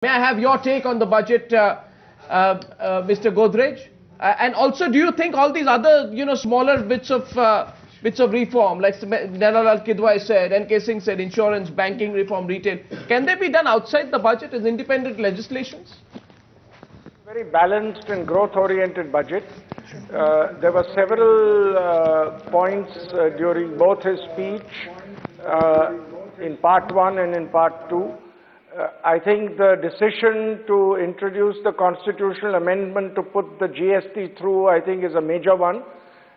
May I have your take on the budget, Mr. Godrej? And also, do you think all these other, smaller bits of reform, like Nellal Kidwai said, NK Singh said, insurance, banking reform, retail, can they be done outside the budget as independent legislations? Very balanced and growth-oriented budget. There were several points during both his speech, in part one and in part two. I think the decision to introduce the constitutional amendment to put the GST through, I think, is a major one.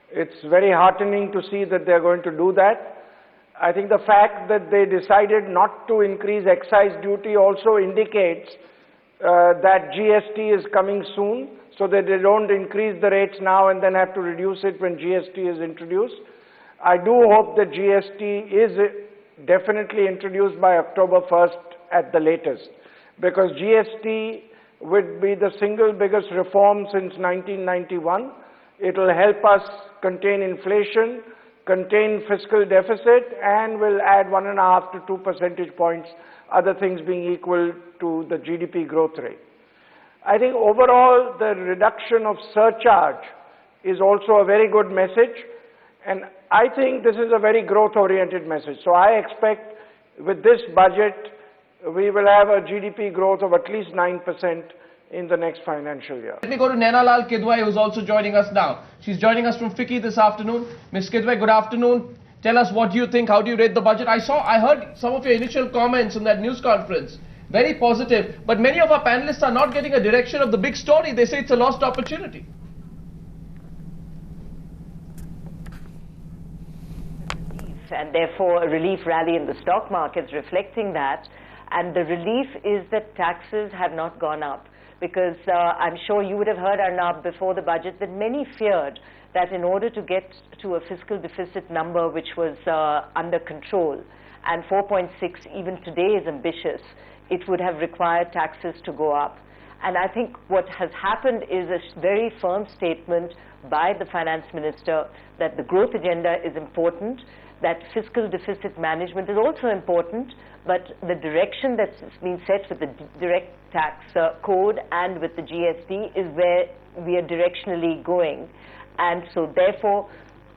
It's very heartening to see that they're going to do that. I think the fact that they decided not to increase excise duty also indicates that GST is coming soon, so that they don't increase the rates now and then have to reduce it when GST is introduced. I do hope that GST is definitely introduced by October 1st at the latest, because GST would be the single biggest reform since 1991. It will help us contain inflation, contain fiscal deficit, and will add 1.5 to 2 percentage points, other things being equal to the GDP growth rate. I think overall the reduction of surcharge is also a very good message, and I think this is a very growth-oriented message. So I expect with this budget we will have a GDP growth of at least 9% in the next financial year. Let me go to Nellal Kidwai, who's also joining us now. She's joining us from FICCI this afternoon. Ms. Kidwai, good afternoon. Tell us what you think. How do you rate the budget? I heard some of your initial comments in that news conference. Very positive. But many of our panelists are not getting a direction of the big story. They say it's a lost opportunity. And therefore a relief rally in the stock markets reflecting that. And the relief is that taxes have not gone up. Because I'm sure you would have heard, Arnab, before the budget that many feared that in order to get to a fiscal deficit number which was under control, and 4.6 even today is ambitious, it would have required taxes to go up. And I think what has happened is a very firm statement by the finance minister that the growth agenda is important, that fiscal deficit management is also important, but the direction that's been set with the direct tax code and with the GST is where we are directionally going. And so therefore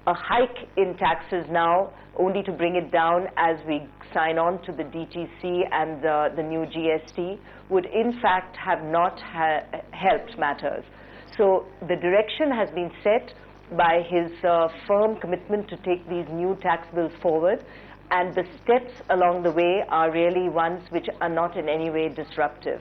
a hike in taxes now only to bring it down as we sign on to the DTC and the new GST would in fact have not helped matters. So the direction has been set by his firm commitment to take these new tax bills forward, and the steps along the way are really ones which are not in any way disruptive.